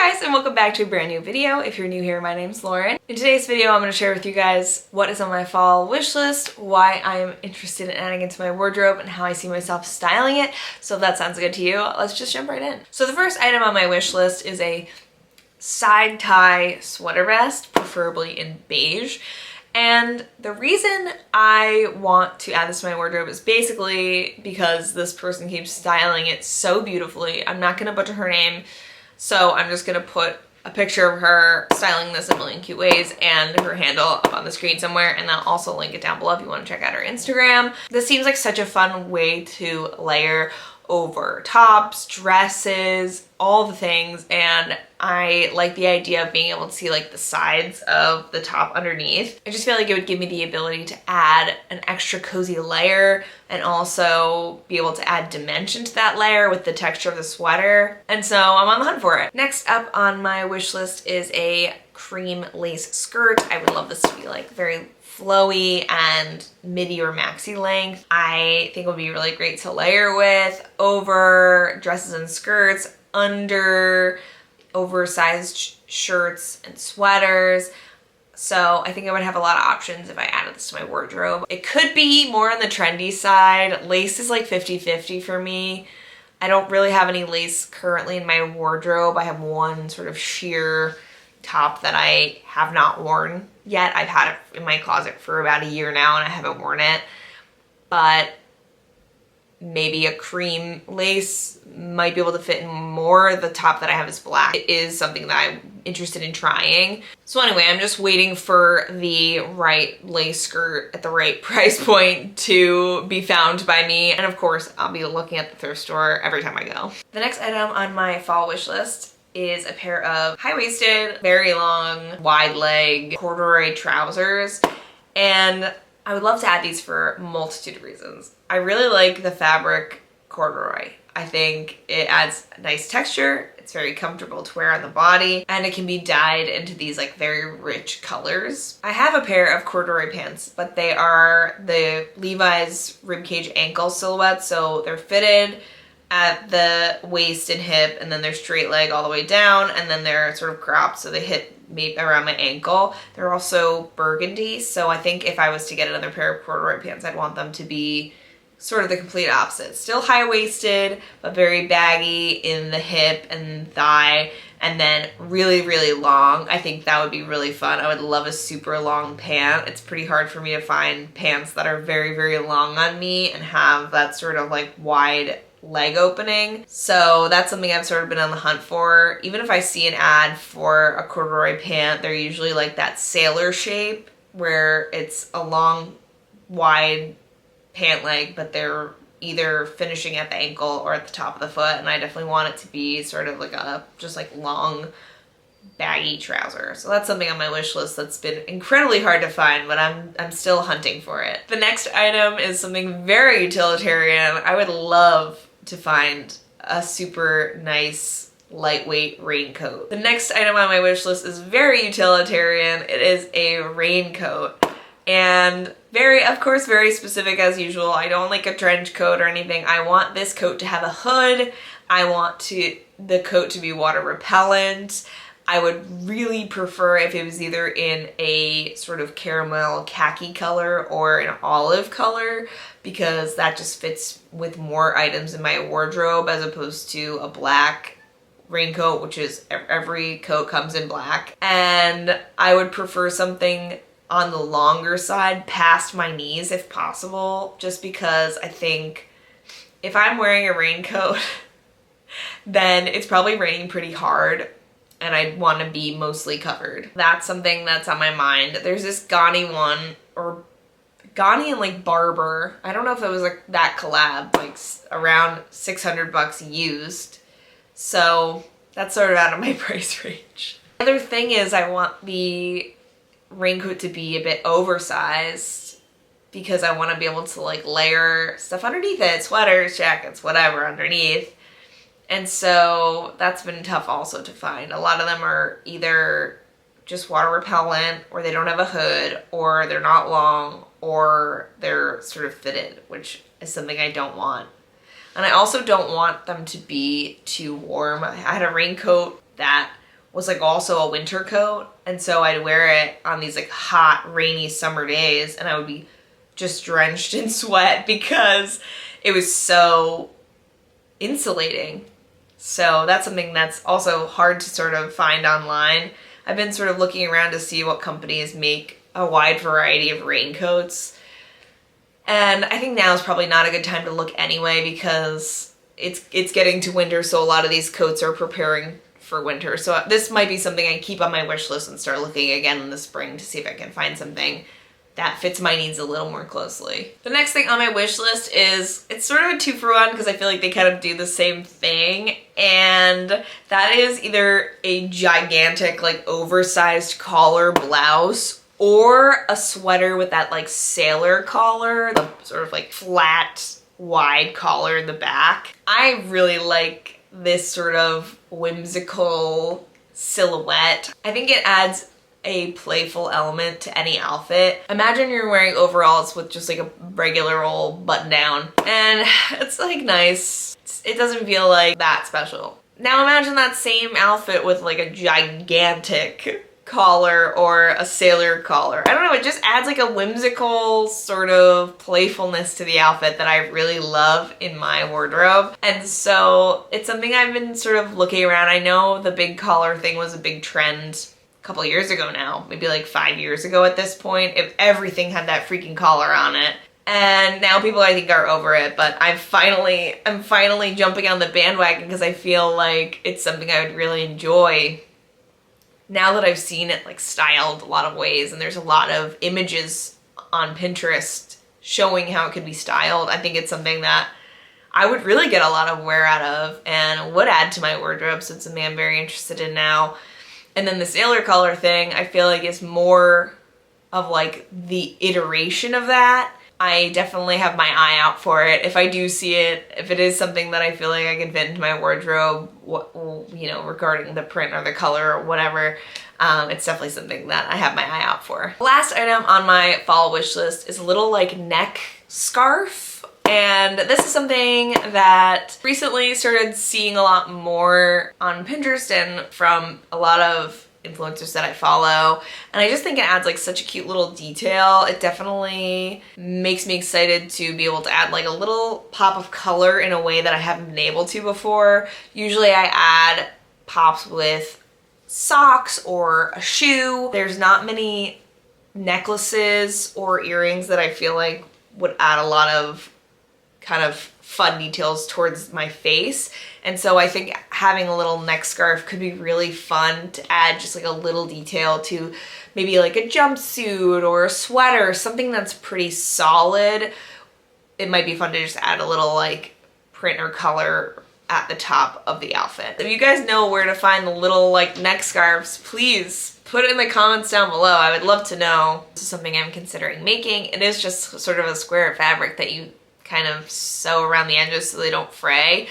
guys, and welcome back to a brand new video. If you're new here, my name's Lauren. In today's video, I'm going to share with you guys what is on my fall wish list, why I'm interested in adding it to my wardrobe, and how I see myself styling it. So if that sounds good to you, let's just jump right in. So the first item on my wish list is a side tie sweater vest, preferably in beige. And the reason I want to add this to my wardrobe is basically because this person keeps styling it so beautifully. I'm not going to butcher her name, so I'm just going to put a picture of her styling this in a million cute ways and her handle up on the screen somewhere, and I'll also link it down below if you want to check out her Instagram. This seems like such a fun way to layer over tops, dresses, all the things, and I like the idea of being able to see like the sides of the top underneath. I just feel like it would give me the ability to add an extra cozy layer and also be able to add dimension to that layer with the texture of the sweater. And so I'm on the hunt for it. Next up on my wish list is a cream lace skirt. I would love this to be like very flowy and midi or maxi length. I think it would be really great to layer with over dresses and skirts, under oversized shirts and sweaters. So I think I would have a lot of options if I added this to my wardrobe. It could be more on the trendy side. Lace is like 50-50 for me. I don't really have any lace currently in my wardrobe. I have one sort of sheer top that I have not worn yet. I've had it in my closet for about a year now and I haven't worn it, but maybe a cream lace might be able to fit in more. The top that I have is black. It is something that I'm interested in trying. So anyway, I'm just waiting for the right lace skirt at the right price point to be found by me. And of course, I'll be looking at the thrift store every time I go. The next item on my fall wish list is a pair of high-waisted, very long, wide leg corduroy trousers. And I would love to add these for a multitude of reasons. I really like the fabric corduroy. I think it adds a nice texture. It's very comfortable to wear on the body, and it can be dyed into these like very rich colors. I have a pair of corduroy pants, but they are the Levi's ribcage ankle silhouette, so they're fitted at the waist and hip, and then they're straight leg all the way down, and then they're sort of cropped so they hit maybe around my ankle. They're also burgundy, so I think if I was to get another pair of corduroy pants, I'd want them to be sort of the complete opposite. Still high-waisted, but very baggy in the hip and thigh, and then really, really long. I think that would be really fun. I would love a super long pant. It's pretty hard for me to find pants that are very, very long on me and have that sort of like wide leg opening. So that's something I've sort of been on the hunt for. Even if I see an ad for a corduroy pant, they're usually like that sailor shape where it's a long, wide pant leg, but they're either finishing at the ankle or at the top of the foot, and I definitely want it to be sort of like a just like long baggy trouser. So that's something on my wish list that's been incredibly hard to find, but I'm still hunting for it. The next item is something very utilitarian. I would love to find a super nice lightweight raincoat. The next item on my wish list is very utilitarian. It is a raincoat, and of course, very specific as usual. I don't like a trench coat or anything. I want this coat to have a hood. I want the coat to be water repellent. I would really prefer if it was either in a sort of caramel khaki color or an olive color, because that just fits with more items in my wardrobe as opposed to a black raincoat, which is every coat comes in black. And I would prefer something on the longer side past my knees if possible, just because I think if I'm wearing a raincoat, then it's probably raining pretty hard and I'd want to be mostly covered. That's something that's on my mind. There's this Ganni one, or Ganni and like Barber. I don't know if it was like that collab, like around 600 bucks used. So that's sort of out of my price range. The other thing is I want the raincoat to be a bit oversized because I want to be able to like layer stuff underneath it, sweaters, jackets, whatever underneath. And so that's been tough also to find. A lot of them are either just water repellent, or they don't have a hood, or they're not long, or they're sort of fitted, which is something I don't want. And I also don't want them to be too warm. I had a raincoat that was like also a winter coat, and so I'd wear it on these like hot, rainy summer days, and I would be just drenched in sweat because it was so insulating. So that's something that's also hard to sort of find online. I've been sort of looking around to see what companies make a wide variety of raincoats. And I think now is probably not a good time to look anyway because it's getting to winter, so a lot of these coats are preparing for winter. So this might be something I keep on my wish list and start looking again in the spring to see if I can find something that fits my needs a little more closely. The next thing on my wish list is, it's sort of a 2-for-1 because I feel like they kind of do the same thing, and that is either a gigantic like oversized collar blouse or a sweater with that like sailor collar, the sort of like flat wide collar in the back. I really like this sort of whimsical silhouette. I think it adds a playful element to any outfit. Imagine you're wearing overalls with just like a regular old button down, and it's like nice. It doesn't feel like that special. Now imagine that same outfit with like a gigantic collar or a sailor collar. I don't know, it just adds like a whimsical sort of playfulness to the outfit that I really love in my wardrobe. And so it's something I've been sort of looking around. I know the big collar thing was a big trend a couple years ago now, maybe like 5 years ago at this point, if everything had that freaking collar on it. And now people I think are over it, but I'm finally jumping on the bandwagon because I feel like it's something I would really enjoy now that I've seen it like styled a lot of ways, and there's a lot of images on Pinterest showing how it could be styled. I think it's something that I would really get a lot of wear out of and would add to my wardrobe, so it's something I'm very interested in now. And then the sailor collar thing, I feel like is more of like the iteration of that. I definitely have my eye out for it. If I do see it, if it is something that I feel like I can fit into my wardrobe, you know, regarding the print or the color or whatever, it's definitely something that I have my eye out for. The last item on my fall wish list is a little like neck scarf. And this is something that recently started seeing a lot more on Pinterest and from a lot of influencers that I follow, and I just think it adds like such a cute little detail. It definitely makes me excited to be able to add like a little pop of color in a way that I haven't been able to before. Usually I add pops with socks or a shoe. There's not many necklaces or earrings that I feel like would add a lot of kind of fun details towards my face. And so I think having a little neck scarf could be really fun to add just like a little detail to maybe like a jumpsuit or a sweater, something that's pretty solid. It might be fun to just add a little like print or color at the top of the outfit. If you guys know where to find the little like neck scarves, please put it in the comments down below. I would love to know. This is something I'm considering making. It is just sort of a square of fabric that you kind of sew around the edges so they don't fray.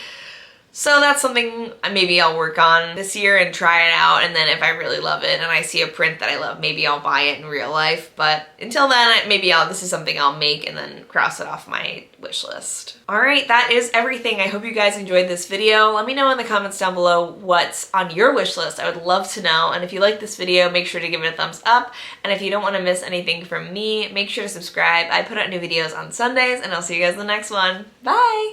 So that's something maybe I'll work on this year and try it out, and then if I really love it and I see a print that I love, maybe I'll buy it in real life. But until then, maybe this is something I'll make and then cross it off my wish list. Alright, that is everything. I hope you guys enjoyed this video. Let me know in the comments down below what's on your wish list. I would love to know. And if you like this video, make sure to give it a thumbs up. And if you don't want to miss anything from me, make sure to subscribe. I put out new videos on Sundays, and I'll see you guys in the next one. Bye!